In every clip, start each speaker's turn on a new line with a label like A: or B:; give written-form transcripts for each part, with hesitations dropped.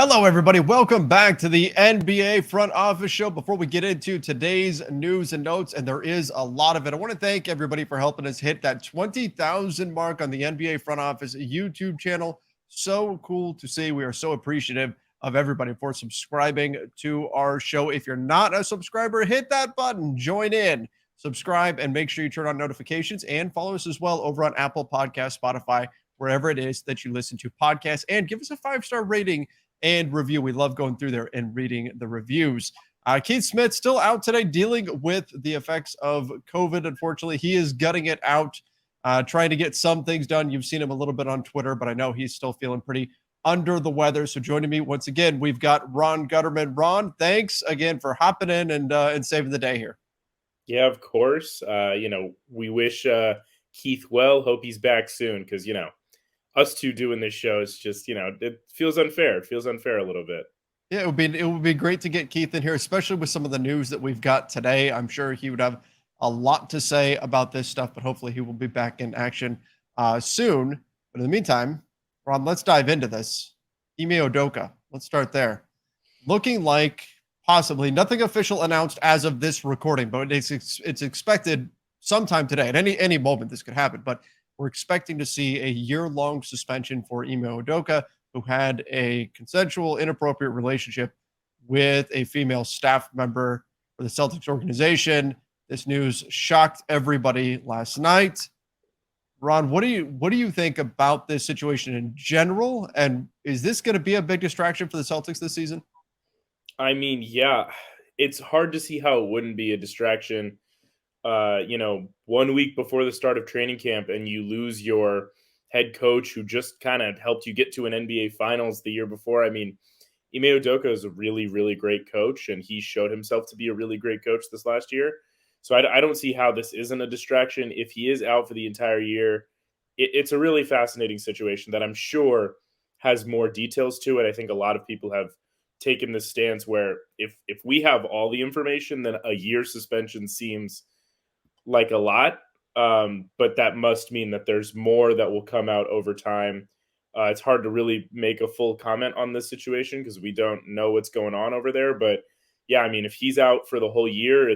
A: Hello, everybody. Welcome back to the NBA Front Office Show. Before we get into today's news and notes, and there is a lot of it, I want to thank everybody for helping us hit that 20,000 mark on the NBA Front Office YouTube channel. So cool to see. We are so appreciative of everybody for subscribing to our show. If you're not a subscriber, hit that button, join in, subscribe, and make sure you turn on notifications and follow us as well over on Apple Podcasts, Spotify, wherever it is that you listen to podcasts, and give us a 5-star rating and review. We love going through there and reading the reviews. Keith Smith still out today dealing with the effects of COVID. Unfortunately, he is gutting it out, trying to get some things done. You've seen him a little bit on Twitter, but I know he's still feeling pretty under the weather. So joining me once again, we've got Ron Gutterman. Ron, thanks again for hopping in and saving the day here.
B: Yeah, of course. We wish Keith well. Hope he's back soon because, us two doing this show is just, it feels unfair. It feels unfair a little bit.
A: Yeah, it would be great to get Keith in here, especially with some of the news that we've got today. I'm sure he would have a lot to say about this stuff, but hopefully he will be back in action soon. But in the meantime, Ron, let's dive into this. Ime Udoka, let's start there. Looking like possibly nothing official announced as of this recording, but it's expected sometime today. At any moment, this could happen. But we're expecting to see a year-long suspension for Ime Udoka, who had a consensual, inappropriate relationship with a female staff member for the Celtics organization. This news shocked everybody last night. Ron, what do you think about this situation in general? And is this going to be a big distraction for the Celtics this season?
B: I mean, yeah, it's hard to see how it wouldn't be a distraction. 1 week before the start of training camp, and you lose your head coach who just kind of helped you get to an NBA Finals the year before. I mean, Ime Udoka is a really, really great coach, and he showed himself to be a really great coach this last year. So I don't see how this isn't a distraction. If he is out for the entire year, it's a really fascinating situation that I'm sure has more details to it. I think a lot of people have taken this stance where if we have all the information, then a year suspension seems like a lot. But that must mean that there's more that will come out over time. It's hard to really make a full comment on this situation because we don't know what's going on over there. But yeah, I mean, if he's out for the whole year,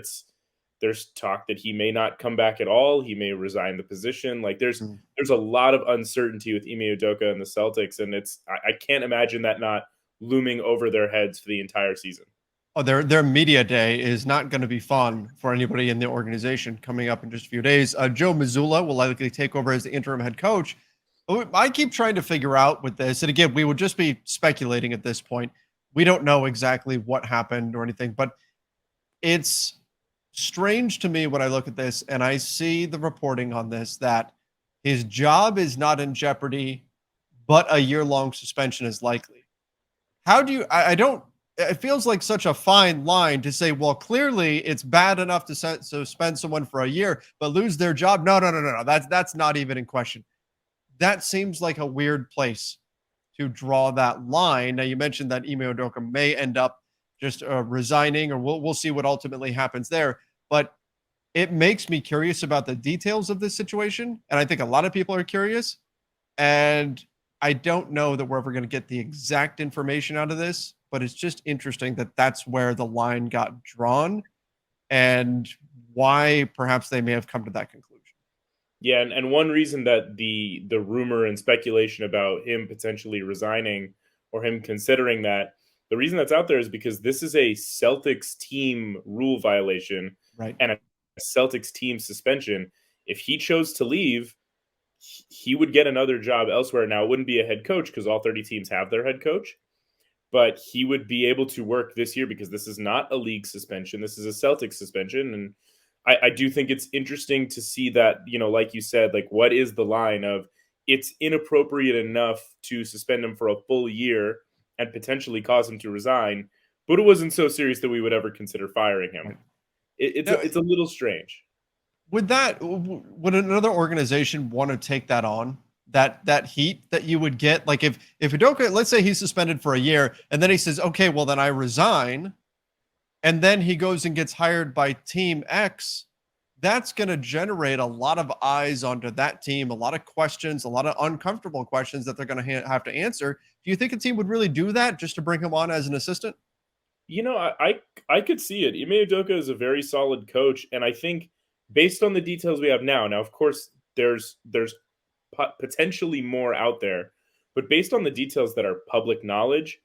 B: there's talk that he may not come back at all. He may resign the position. Like there's a lot of uncertainty with Ime Udoka and the Celtics, and I can't imagine that not looming over their heads for the entire season.
A: Oh, their media day is not going to be fun for anybody in the organization coming up in just a few days. Joe Mazzulla will likely take over as the interim head coach. I keep trying to figure out with this, and again, we would just be speculating at this point. We don't know exactly what happened or anything, but it's strange to me when I look at this and I see the reporting on this that his job is not in jeopardy, but a year-long suspension is likely. How do you? I don't. It feels like such a fine line to say, well, clearly it's bad enough to suspend someone for a year, but lose their job. No. That's not even in question. That seems like a weird place to draw that line. Now, you mentioned that Ime Udoka may end up just resigning, or we'll see what ultimately happens there. But it makes me curious about the details of this situation, and I think a lot of people are curious. And I don't know that we're ever going to get the exact information out of this, but it's just interesting that that's where the line got drawn and why perhaps they may have come to that conclusion.
B: Yeah, and one reason that the rumor and speculation about him potentially resigning or him considering that, the reason that's out there is because this is a Celtics team rule violation,
A: Right.
B: And a Celtics team suspension. If he chose to leave, he would get another job elsewhere. Now, it wouldn't be a head coach because all 30 teams have their head coach, but he would be able to work this year because this is not a league suspension. This is a Celtics suspension. And I do think it's interesting to see that, like you said, like what is the line of it's inappropriate enough to suspend him for a full year and potentially cause him to resign, but it wasn't so serious that we would ever consider firing him.
A: Right.
B: It's a little strange.
A: Would another organization want to take that on? That heat that you would get? Like if Udoka, let's say he's suspended for a year and then he says, okay, well then I resign. And then he goes and gets hired by Team X. that's going to generate a lot of eyes onto that team, a lot of questions, a lot of uncomfortable questions that they're going to have to answer. Do you think a team would really do that just to bring him on as an assistant?
B: I could see it. Ime Udoka is a very solid coach, and I think based on the details we have now, of course there's potentially more out there, but based on the details that are public knowledge,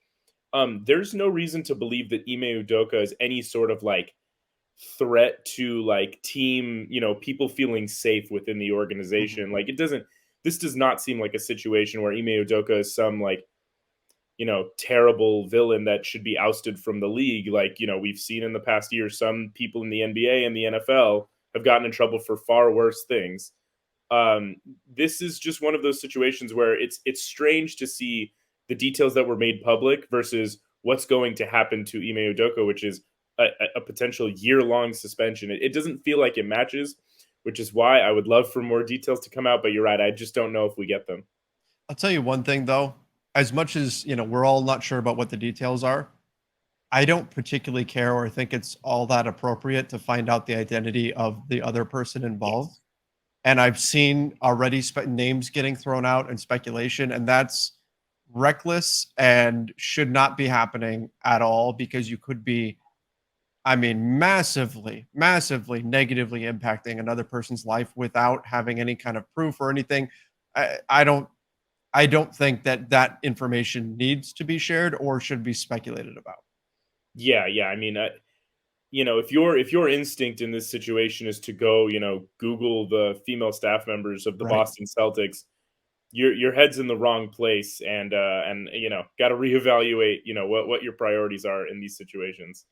B: there's no reason to believe that Ime Udoka is any sort of like threat to like team, people feeling safe within the
A: Mhm.
B: organization. Like it doesn't. This does not seem like a situation where Ime Udoka is some like terrible villain that should be ousted from the league. Like, we've seen in the past year, some people in the NBA and the NFL have gotten in trouble for far worse things. This is just one of those situations where it's strange to see the details that were made public versus what's going to happen to Ime Udoka, which is a potential year-long suspension. It doesn't feel like it matches, which is why I would love for more details to come out. But you're right, I just don't know if we get them.
A: I'll tell you one thing though, as much as, we're all not sure about what the details are, I don't particularly care or think it's all that appropriate to find out the identity of the other person involved.
B: Yes.
A: And I've seen already names getting thrown out and speculation, and that's reckless and should not be happening at all because you could be, I mean, massively, massively negatively impacting another person's life without having any kind of proof or anything. I don't I don't think that that information needs to be shared or should be speculated about.
B: Yeah. I mean, if your instinct in this situation is to go, Google the female staff members of the
A: Right.
B: Boston Celtics, your head's in the wrong place, and got to reevaluate, what your priorities are in these situations.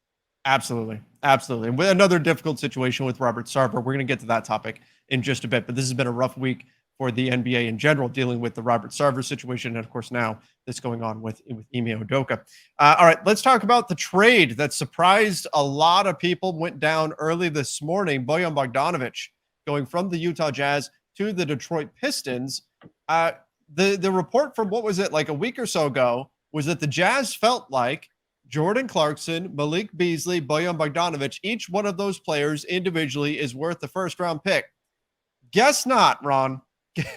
A: Absolutely. Absolutely. And with another difficult situation with Robert Sarver, we're going to get to that topic in just a bit. But this has been a rough week for the NBA in general, dealing with the Robert Sarver situation. And of course, now that's going on with Ime Udoka. All right, let's talk about the trade that surprised a lot of people. Went down early this morning. Bojan Bogdanovic going from the Utah Jazz to the Detroit Pistons. Uh, the report from what was it, like a week or so ago, was that the Jazz felt like Jordan Clarkson, Malik Beasley, Bojan Bogdanovic, each one of those players individually is worth the first round pick. Guess not, Ron.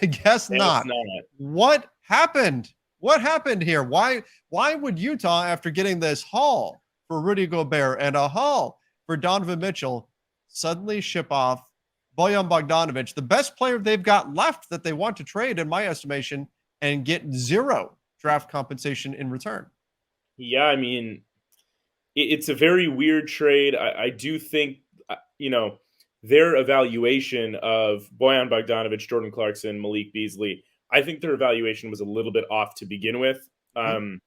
A: Guess
B: That's
A: not.
B: not.
A: What happened? What happened here? Why would Utah, after getting this haul for Rudy Gobert and a haul for Donovan Mitchell, suddenly ship off Bojan Bogdanovic, the best player they've got left that they want to trade, in my estimation, and get zero draft compensation in return?
B: Yeah, I mean, it's a very weird trade. I do think, their evaluation of Bojan Bogdanovic, Jordan Clarkson, Malik Beasley, I think their evaluation was a little bit off to begin with,
A: Mhm.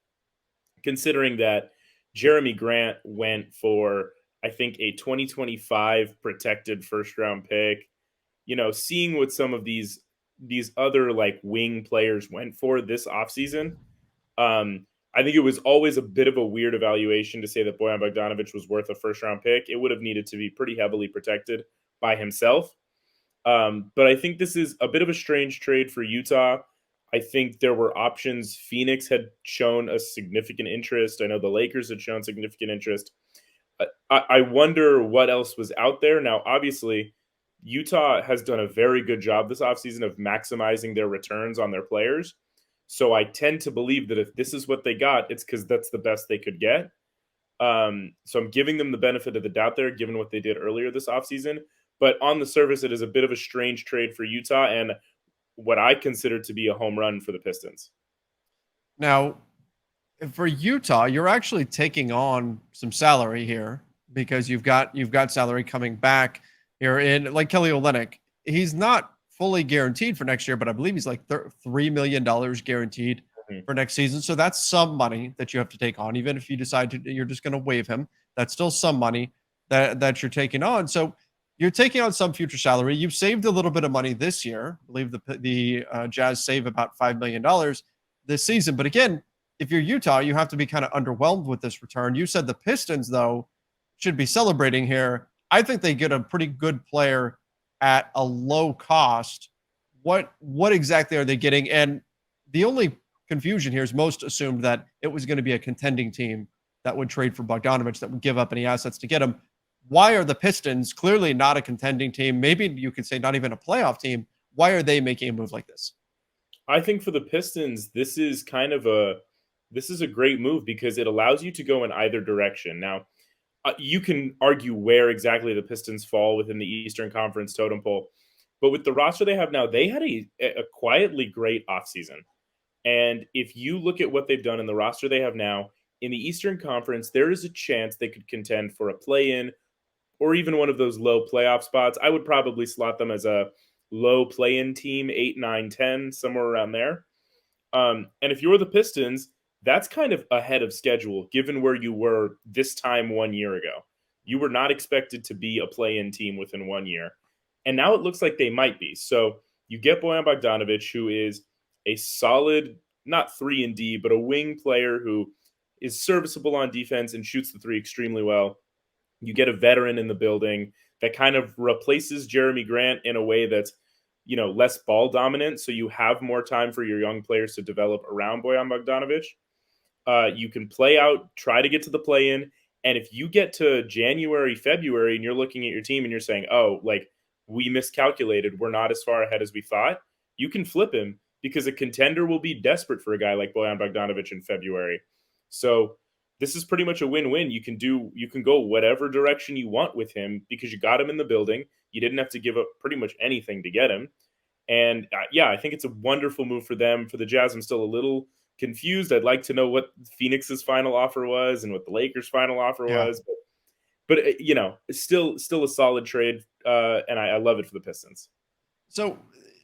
B: considering that Jeremy Grant went for, I think, a 2025 protected first round pick. Seeing what some of these other like wing players went for this offseason, um, I think it was always a bit of a weird evaluation to say that Bojan Bogdanovic was worth a first round pick. It would have needed to be pretty heavily protected by himself. But I think this is a bit of a strange trade for Utah. I think there were options. Phoenix had shown a significant interest. I know the Lakers had shown significant interest. I wonder what else was out there. Now, obviously, Utah has done a very good job this offseason of maximizing their returns on their players. So I tend to believe that if this is what they got, it's because that's the best they could get. So I'm giving them the benefit of the doubt there, given what they did earlier this offseason. But on the surface, it is a bit of a strange trade for Utah and what I consider to be a home run for the Pistons.
A: Now, for Utah, you're actually taking on some salary here because you've got salary coming back here in like Kelly Olynyk. He's not fully guaranteed for next year, but I believe he's like $3 million guaranteed
B: Mhm.
A: for next season. So that's some money that you have to take on, even if you decide to you're just going to waive him. That's still some money that you're taking on. So you're taking on some future salary. You've saved a little bit of money this year. I believe the Jazz save about $5 million this season. But again, if you're Utah, you have to be kind of underwhelmed with this return. You said the Pistons, though, should be celebrating here. I think they get a pretty good player at a low cost. What exactly are they getting? And the only confusion here is most assumed that it was going to be a contending team that would trade for Bogdanovich, that would give up any assets to get him. Why are the Pistons, clearly not a contending team, maybe you could say not even a playoff team, why are they making a move like this?
B: I think for the Pistons, this is a great move because it allows you to go in either direction. Now, you can argue where exactly the Pistons fall within the Eastern Conference totem pole, but with the roster they have now, they had a quietly great offseason. And if you look at what they've done in the roster they have now in the Eastern Conference, there is a chance they could contend for a play-in or even one of those low playoff spots. I would probably slot them as a low play-in team, 8, 9, 10, somewhere around there. And if you're the Pistons, that's kind of ahead of schedule given where you were this time 1 year ago. You were not expected to be a play-in team within 1 year. And now it looks like they might be. So you get Bojan Bogdanovic, who is a solid, not 3 and D, but a wing player who is serviceable on defense and shoots the three extremely well. You get a veteran in the building that kind of replaces Jeremy Grant in a way that's, less ball dominant. So you have more time for your young players to develop around Bojan Bogdanovic. You can play out, try to get to the play in. And if you get to January, February, and you're looking at your team and you're saying, oh, like we miscalculated, we're not as far ahead as we thought, you can flip him because a contender will be desperate for a guy like Bojan Bogdanovic in February. So this is pretty much a win-win. You can go whatever direction you want with him because you got him in the building. You didn't have to give up pretty much anything to get him. And I think it's a wonderful move for them. For the Jazz, I'm still a little confused. I'd like to know what Phoenix's final offer was and what the Lakers' final offer
A: Yeah.
B: was. But it's still a solid trade, and I love it for the Pistons.
A: So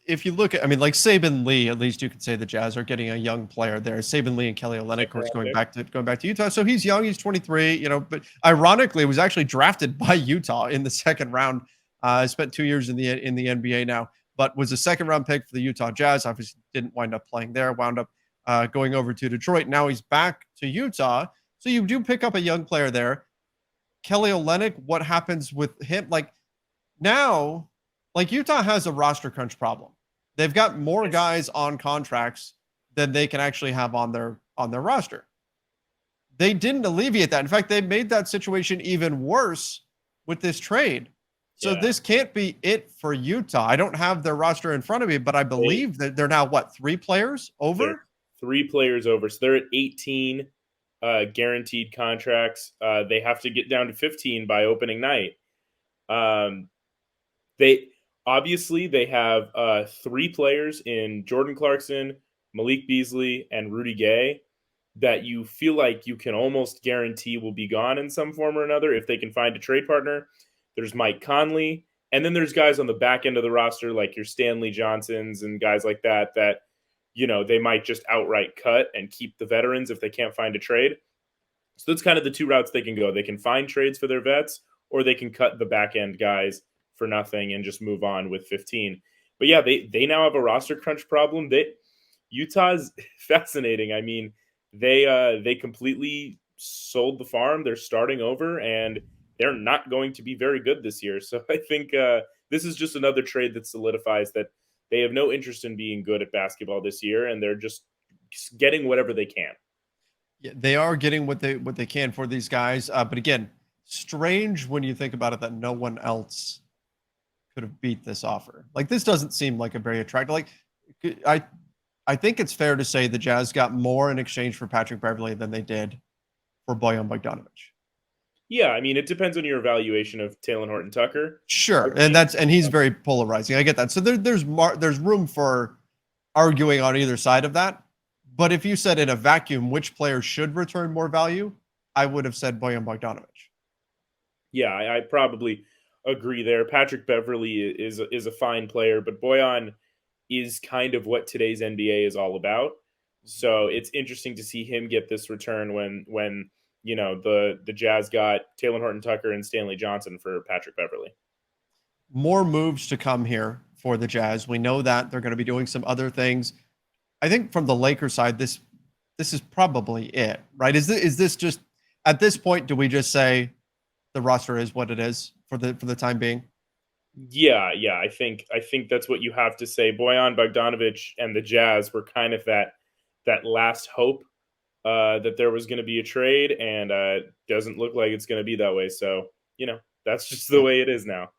A: if you look at, I mean, like Saban Lee, at least you could say the Jazz are getting a young player there. Saban Lee and Kelly Olynyk, of course, going back to Utah. So he's young, he's 23, but ironically, was actually drafted by Utah in the second round. Spent 2 years in the NBA now, but was a second round pick for the Utah Jazz. Obviously, didn't wind up playing there. Wound up going over to Detroit. Now he's back to Utah. So you do pick up a young player there. Kelly Olynyk, what happens with him? Like now, like Utah has a roster crunch problem. They've got more guys on contracts than they can actually have on their roster. They didn't alleviate that. In fact, they made that situation even worse with this trade. So this can't be it for Utah. I don't have their roster in front of me, but I believe that they're now 3 players over?
B: 3 players over. So they're at 18 guaranteed contracts. They have to get down to 15 by opening night. They have 3 players in Jordan Clarkson, Malik Beasley, and Rudy Gay that you feel like you can almost guarantee will be gone in some form or another if they can find a trade partner. There's Mike Conley, and then there's guys on the back end of the roster like your Stanley Johnsons and guys like that they might just outright cut and keep the veterans if they can't find a trade. So that's kind of the 2 routes they can go. They can find trades for their vets, or they can cut the back end guys for nothing and just move on with 15. But yeah, they now have a roster crunch problem. Utah's fascinating. I mean, they completely sold the farm. They're starting over, and they're not going to be very good this year. So I think this is just another trade that solidifies that they have no interest in being good at basketball this year, and they're just getting whatever they can.
A: Yeah, they are getting what they can for these guys. But again, strange when you think about it that no one else could have beat this offer. Like this doesn't seem like a very attractive. Like I think it's fair to say the Jazz got more in exchange for Patrick Beverley than they did for Bojan Bogdanovic.
B: Yeah, I mean, it depends on your evaluation of Talen Horton-Tucker.
A: Sure, and he's very polarizing. I get that. So there's room for arguing on either side of that. But if you said in a vacuum which player should return more value, I would have said Bojan Bogdanovic.
B: Yeah, I probably agree there. Patrick Beverley is a fine player, but Bojan is kind of what today's NBA is all about. So it's interesting to see him get this return when the Jazz got Talen Horton-Tucker and Stanley Johnson for Patrick Beverley.
A: More moves to come here for the Jazz. We know that they're going to be doing some other things. I think from the Lakers side, this is probably it, right? Is this just at this point? Do we just say the roster is what it is for the time being?
B: Yeah. I think that's what you have to say. Bojan Bogdanovic and the Jazz were kind of that last hope that there was going to be a trade, and doesn't look like it's going to be that way. So That's just the way it is now.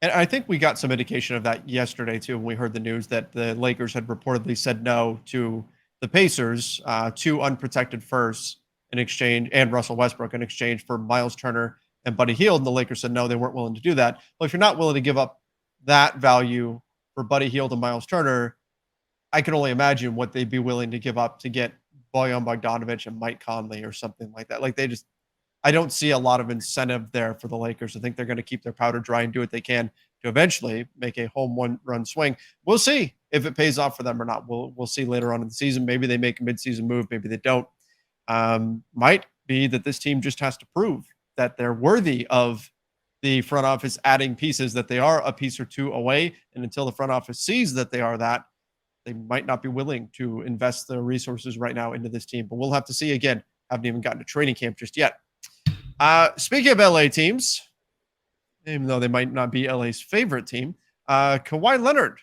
A: And I think we got some indication of that yesterday too when we heard the news that the Lakers had reportedly said no to the Pacers, two unprotected firsts in exchange, and Russell Westbrook in exchange for Miles Turner and Buddy Hield. And the Lakers said no, they weren't willing to do that. Well, if you're not willing to give up that value for Buddy Hield and Miles Turner, I can only imagine what they'd be willing to give up to get Bojan Bogdanovic and Mike Conley or something like that. Like I don't see a lot of incentive there for the Lakers. I think they're going to keep their powder dry and do what they can to eventually make a home run swing. We'll see if it pays off for them or not. We'll see later on in the season. Maybe they make a midseason move. Maybe they don't. Might be that this team just has to prove that they're worthy of the front office adding pieces, that they are a piece or two away. And until the front office sees that they are that, they might not be willing to invest the resources right now into this team. But we'll have to see. Again, haven't even gotten to training camp just yet. Speaking of LA teams, even though they might not be LA's favorite team, Kawhi Leonard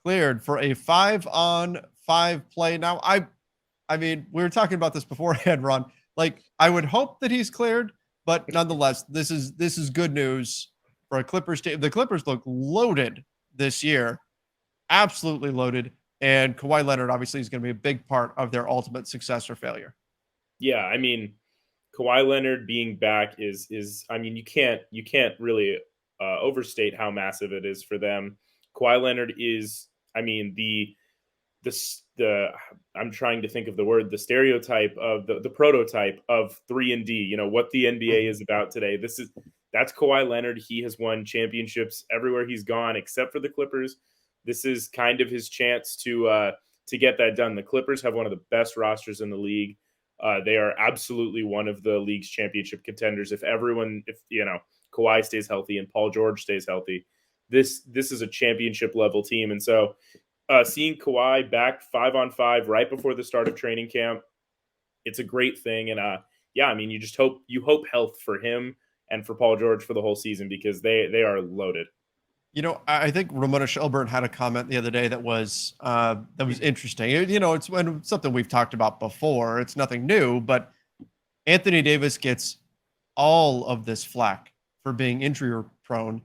A: cleared for a 5-on-5 play. Now, I mean, we were talking about this beforehand, Ron. Like, I would hope that he's cleared, but nonetheless, this is good news for a Clippers team. The Clippers look loaded this year, absolutely loaded, and Kawhi Leonard obviously is going to be a big part of their ultimate success or failure.
B: Yeah, I mean, Kawhi Leonard being back is I mean, you can't really overstate how massive it is for them. Kawhi Leonard is, I mean, the I'm trying to think of the word, the stereotype of the prototype of 3-and-D, you know, what the NBA is about today. That's Kawhi Leonard. He has won championships everywhere he's gone except for the Clippers. This is kind of his chance to get that done. The Clippers have one of the best rosters in the league. They are absolutely one of the league's championship contenders. If you know, Kawhi stays healthy and Paul George stays healthy, this is a championship level team. And so seeing Kawhi back 5-on-5 right before the start of training camp, it's a great thing. And yeah, I mean, you hope health for him and for Paul George for the whole season, because they are loaded.
A: You know, I think Ramona Shelburne had a comment the other day that was interesting. You know, it's something we've talked about before. It's nothing new, but Anthony Davis gets all of this flack for being injury prone,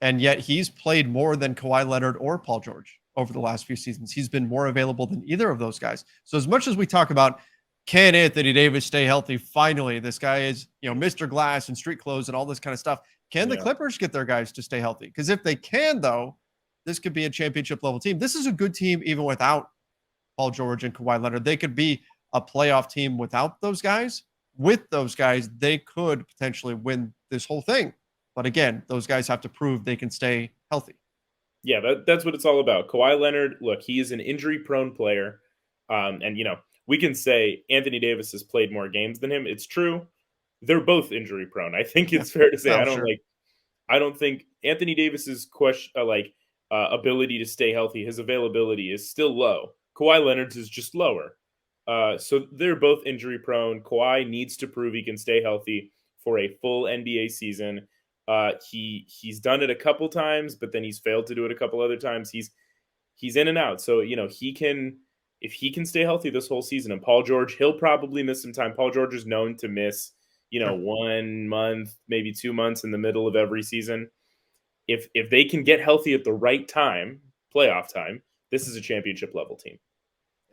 A: and yet he's played more than Kawhi Leonard or Paul George over the last few seasons. He's been more available than either of those guys. So as much as we talk about, can Anthony Davis stay healthy? Finally, this guy is, you know, Mr. Glass and street clothes and all this kind of stuff. Can the Clippers get their guys to stay healthy? Because if they can, though, this could be a championship level team. This is a good team even without Paul George and Kawhi Leonard. They could be a playoff team without those guys. With those guys, they could potentially win this whole thing. But again, those guys have to prove they can stay healthy.
B: Yeah, that's what it's all about. Kawhi Leonard, look, he is an injury-prone player. And, you know, we can say Anthony Davis has played more games than him. It's true. They're both injury-prone. I think it's fair to say. I don't think Anthony Davis's ability to stay healthy, his availability is still low. Kawhi Leonard's is just lower. So they're both injury-prone. Kawhi needs to prove he can stay healthy for a full NBA season. He's done it a couple times, but then he's failed to do it a couple other times. He's in and out. So, you know, if he can stay healthy this whole season, and Paul George, he'll probably miss some time. Paul George is known to miss, you know, 1 month, maybe 2 months in the middle of every season. If they can get healthy at the right time, playoff time, this is a championship level team.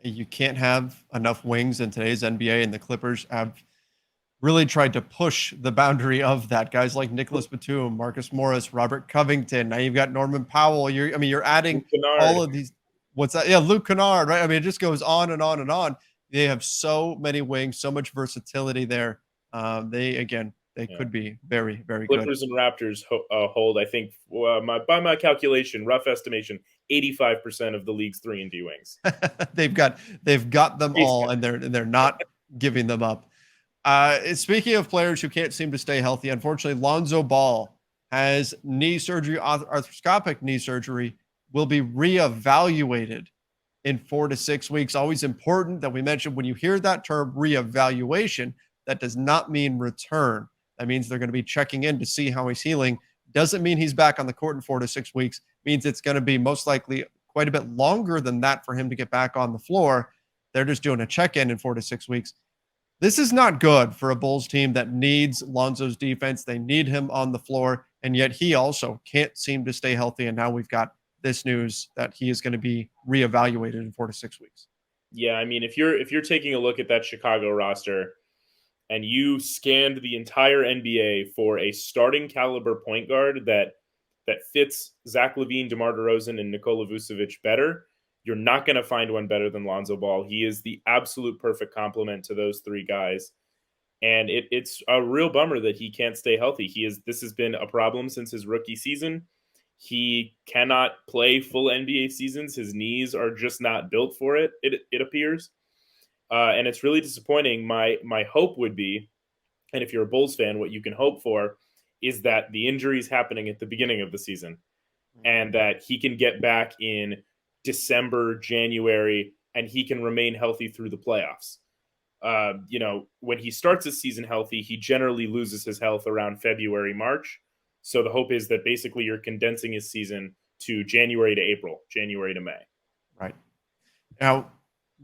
A: You can't have enough wings in today's NBA, and the Clippers have really tried to push the boundary of that. Guys like Nicholas Batum, Marcus Morris, Robert Covington. Now you've got Norman Powell. You're adding all of these. What's that? Yeah, Luke Kennard, right? I mean, it just goes on and on and on. They have so many wings, so much versatility there. They could be very, very good.
B: Clippers and Raptors hold, I think, by my calculation, rough estimation, 85% of the league's 3-and-D wings.
A: they've got them all, and they're not giving them up. Speaking of players who can't seem to stay healthy, unfortunately, Lonzo Ball has knee surgery, arthroscopic knee surgery, will be reevaluated in 4 to 6 weeks. Always important that we mention, when you hear that term reevaluation, that does not mean return. That means they're going to be checking in to see how he's healing. Doesn't mean he's back on the court in 4 to 6 weeks. Means it's going to be most likely quite a bit longer than that for him to get back on the floor. They're just doing a check-in in 4 to 6 weeks. This is not good for a Bulls team that needs Lonzo's defense. They need him on the floor, and yet he also can't seem to stay healthy. And now we've got this news that he is going to be reevaluated in 4 to 6 weeks.
B: Yeah, I mean, if you're taking a look at that Chicago roster and you scanned the entire NBA for a starting caliber point guard that fits Zach LaVine, DeMar DeRozan, and Nikola Vucevic better, you're not going to find one better than Lonzo Ball. He is the absolute perfect complement to those three guys. And it's a real bummer that he can't stay healthy. This has been a problem since his rookie season. He cannot play full NBA seasons. His knees are just not built for it. It appears, and it's really disappointing. My hope would be, and if you're a Bulls fan, what you can hope for is that the injuries happening at the beginning of the season, and that he can get back in December, January, and he can remain healthy through the playoffs. When he starts his season healthy, he generally loses his health around February, March. So the hope is that basically you're condensing his season to January to April, January to May.
A: Right. Now,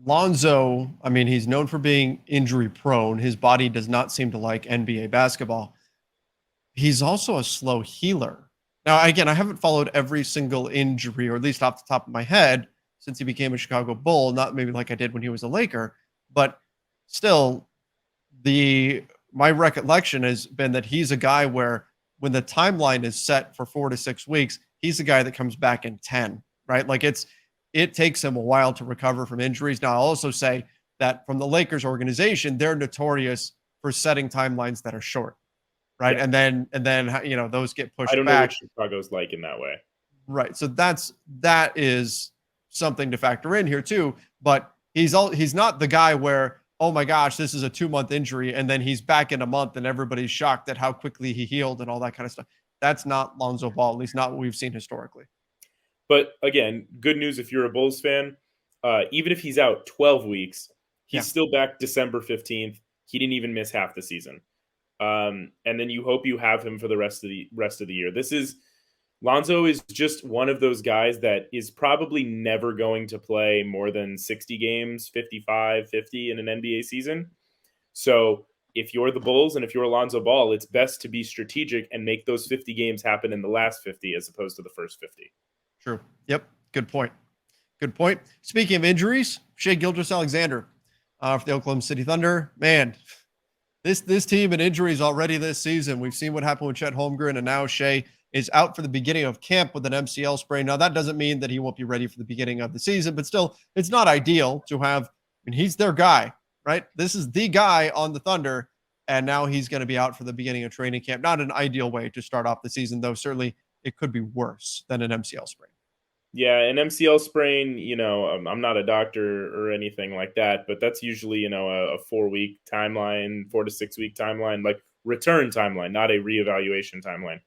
A: Lonzo, I mean, he's known for being injury prone. His body does not seem to like NBA basketball. He's also a slow healer. Now, again, I haven't followed every single injury, or at least off the top of my head, since he became a Chicago Bull, not maybe like I did when he was a Laker, but still, my recollection has been that he's a guy where when the timeline is set for 4 to 6 weeks, he's a guy that comes back in 10, right? Like it takes him a while to recover from injuries. Now, I'll also say that from the Lakers organization, they're notorious for setting timelines that are short, right?
B: Yeah.
A: And then those get pushed
B: I don't know
A: back.
B: what Chicago's like in that way.
A: Right. So that is something to factor in here too. But he's not the guy where, oh my gosh, this is a 2-month injury, and then he's back in a month and everybody's shocked at how quickly he healed and all that kind of stuff. That's not Lonzo Ball, at least not what we've seen historically.
B: But again, good news if you're a Bulls fan. Even if he's out 12 weeks, he's still back December 15th. He didn't even miss half the season. And then you hope you have him for the rest of the year. Lonzo is just one of those guys that is probably never going to play more than 60 games, 55, 50 in an NBA season. So if you're the Bulls and if you're Lonzo Ball, it's best to be strategic and make those 50 games happen in the last 50 as opposed to the first 50.
A: True. Yep. Good point. Good point. Speaking of injuries, Shai Gilgeous-Alexander for the Oklahoma City Thunder. Man, this team and injuries already this season. We've seen what happened with Chet Holmgren, and now Shai is out for the beginning of camp with an MCL sprain. Now, that doesn't mean that he won't be ready for the beginning of the season, but still, it's not ideal to have. I mean, he's their guy, right? This is the guy on the Thunder, and now he's going to be out for the beginning of training camp. Not an ideal way to start off the season, though. Certainly, it could be worse than an MCL sprain.
B: Yeah, an MCL sprain, I'm not a doctor or anything like that, but that's usually, a 4-week timeline, 4 to 6 week timeline, like return timeline, not a reevaluation timeline.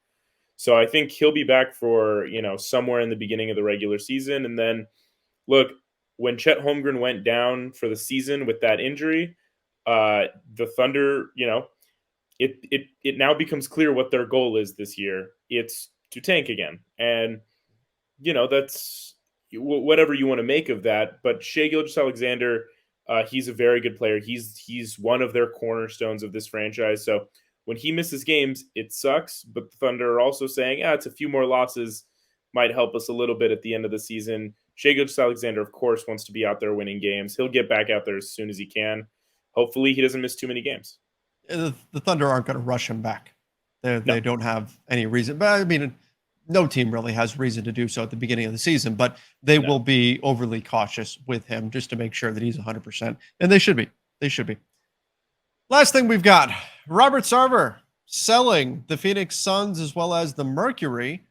B: So I think he'll be back for, somewhere in the beginning of the regular season. And then look, when Chet Holmgren went down for the season with that injury, the Thunder, it now becomes clear what their goal is this year. It's to tank again. And that's whatever you want to make of that. But Shai Gilgeous-Alexander, he's a very good player. He's one of their cornerstones of this franchise. So when he misses games, it sucks. But the Thunder are also saying, it's a few more losses might help us a little bit at the end of the season. Shai Gilgeous-Alexander, of course, wants to be out there winning games. He'll get back out there as soon as he can. Hopefully he doesn't miss too many games.
A: The Thunder aren't going to rush him back. They don't have any reason. But I mean, no team really has reason to do so at the beginning of the season, but they will be overly cautious with him just to make sure that he's 100%. And they should be. They should be. Last thing we've got, Robert Sarver selling the Phoenix Suns as well as the Mercury.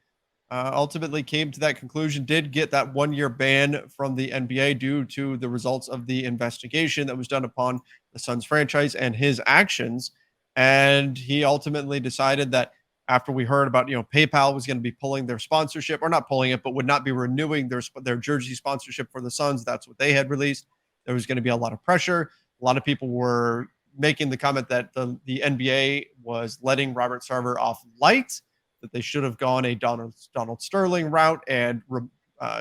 A: Ultimately came to that conclusion, did get that 1-year ban from the NBA due to the results of the investigation that was done upon the Suns franchise and his actions. And he ultimately decided that after we heard about, PayPal was going to be pulling their sponsorship, or not pulling it, but would not be renewing their jersey sponsorship for the Suns. That's what they had released. There was going to be a lot of pressure. A lot of people were making the comment that the NBA was letting Robert Sarver off light, that they should have gone a Donald Sterling route and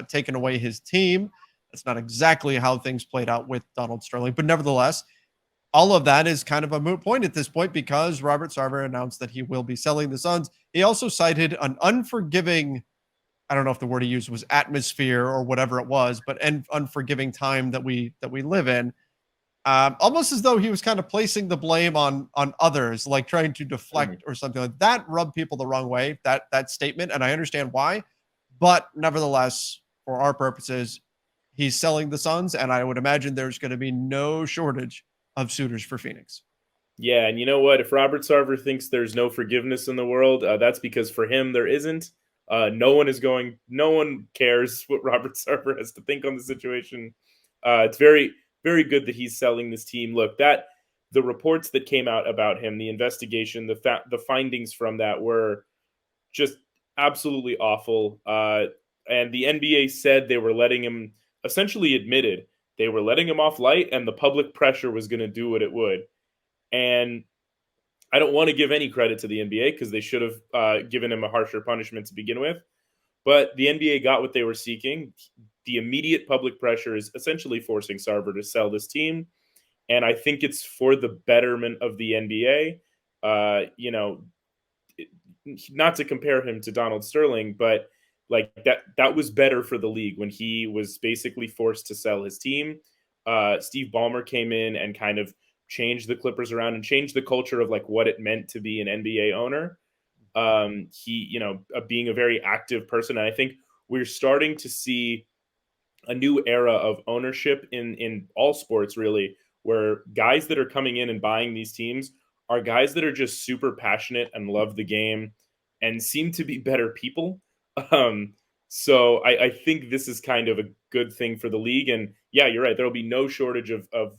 A: taken away his team. That's not exactly how things played out with Donald Sterling, but nevertheless, all of that is kind of a moot point at this point because Robert Sarver announced that he will be selling the Suns. He also cited an unforgiving, I don't know if the word he used was atmosphere or whatever it was, but an unforgiving time that we live in. Almost as though he was kind of placing the blame on others, like trying to deflect or something like that. Rubbed people the wrong way. That statement, and I understand why, but nevertheless, for our purposes, he's selling the Suns, and I would imagine there's going to be no shortage of suitors for Phoenix.
B: Yeah, and you know what? If Robert Sarver thinks there's no forgiveness in the world, that's because for him there isn't. No one cares what Robert Sarver has to think on the situation. It's very, very good that he's selling this team. Look, that the reports that came out about him, the investigation, the findings from that were just absolutely awful. And the NBA said they were letting him, essentially admitted they were letting him off light, and the public pressure was going to do what it would. And I don't want to give any credit to the NBA because they should have given him a harsher punishment to begin with. But the NBA got what they were seeking. The immediate public pressure is essentially forcing Sarver to sell this team. And I think it's for the betterment of the NBA. Not to compare him to Donald Sterling, but like that was better for the league when he was basically forced to sell his team. Steve Ballmer came in and kind of changed the Clippers around and changed the culture of like what it meant to be an NBA owner. He, being a very active person. And I think we're starting to see a new era of ownership in all sports, really, where guys that are coming in and buying these teams are guys that are just super passionate and love the game and seem to be better people. So I think this is kind of a good thing for the league. And yeah, you're right. There will be no shortage of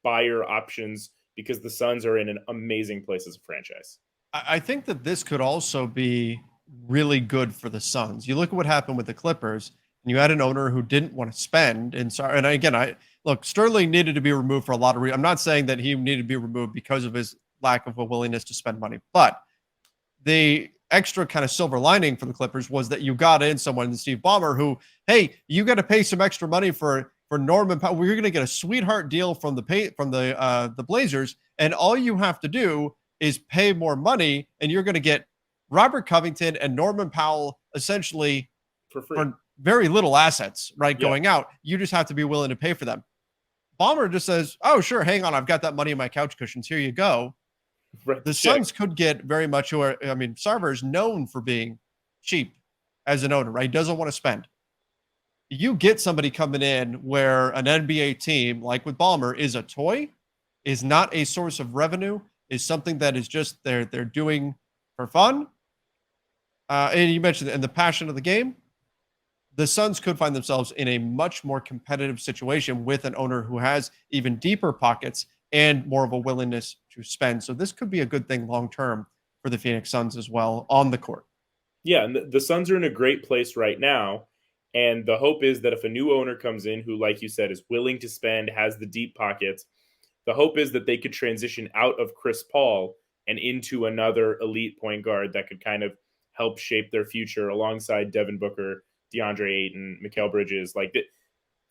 B: buyer options because the Suns are in an amazing place as a franchise.
A: I think that this could also be really good for the Suns. You look at what happened with the Clippers, and you had an owner who didn't want to spend. And again, I look, Sterling needed to be removed for a lot of reasons. I'm not saying that he needed to be removed because of his lack of a willingness to spend money, but the extra kind of silver lining for the Clippers was that you got in someone, Steve Ballmer, who, hey, you got to pay some extra money for Norman Powell. We're going to get a sweetheart deal from the Blazers, and all you have to do is pay more money, and you're going to get Robert Covington and Norman Powell essentially
B: for free.
A: For very little assets, right? Yeah. Going out. You just have to be willing to pay for them. Ballmer just says, oh, sure, hang on. I've got that money in my couch cushions. Here you go. Right, the Suns could get very much Sarver is known for being cheap as an owner, right? He doesn't want to spend. You get somebody coming in where an NBA team, like with Ballmer, is a toy, is not a source of revenue, is something that is just they're doing for fun. And you mentioned and the passion of the game. The Suns could find themselves in a much more competitive situation with an owner who has even deeper pockets and more of a willingness to spend. So this could be a good thing long-term for the Phoenix Suns as well on the court.
B: Yeah, and the Suns are in a great place right now. And the hope is that if a new owner comes in who, like you said, is willing to spend, has the deep pockets, the hope is that they could transition out of Chris Paul and into another elite point guard that could kind of help shape their future alongside Devin Booker, DeAndre Ayton, Mikal Bridges. Like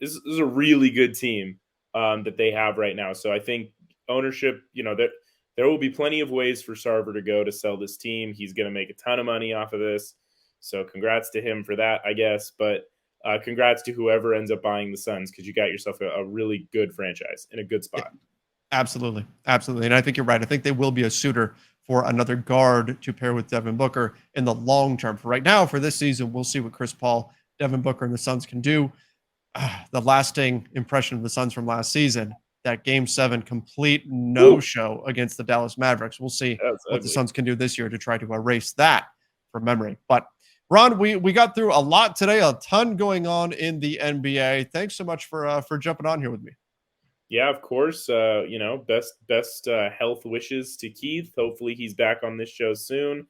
B: this is a really good team that they have right now. So I think ownership, that there will be plenty of ways for Sarver to go to sell this team. He's going to make a ton of money off of this. So congrats to him for that, I guess. But congrats to whoever ends up buying the Suns because you got yourself a really good franchise in a good spot.
A: Absolutely. Absolutely. And I think you're right. I think they will be a suitor for another guard to pair with Devin Booker in the long term. For right now, for this season, we'll see what Chris Paul, Devin Booker, and the Suns can do. The lasting impression of the Suns from last season, that Game 7 complete no-show against the Dallas Mavericks. We'll see what the Suns can do this year to try to erase that from memory. But Ron, we got through a lot today, a ton going on in the NBA. Thanks so much for jumping on here with me.
B: Yeah, of course. Best health wishes to Keith. Hopefully he's back on this show soon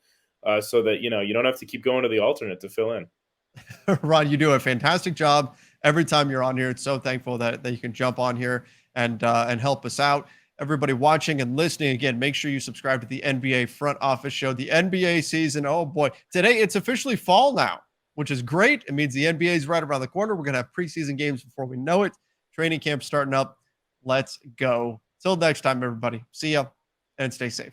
B: so that, you don't have to keep going to the alternate to fill in.
A: Ron, you do a fantastic job every time you're on here. It's so thankful that you can jump on here and help us out. Everybody watching and listening, again, make sure you subscribe to the NBA Front Office Show. The NBA season, oh boy, today it's officially fall now, which is great. It means the NBA is right around the corner. We're going to have preseason games before we know it. Training camp starting up. Let's go Till next time, everybody. See ya and stay safe.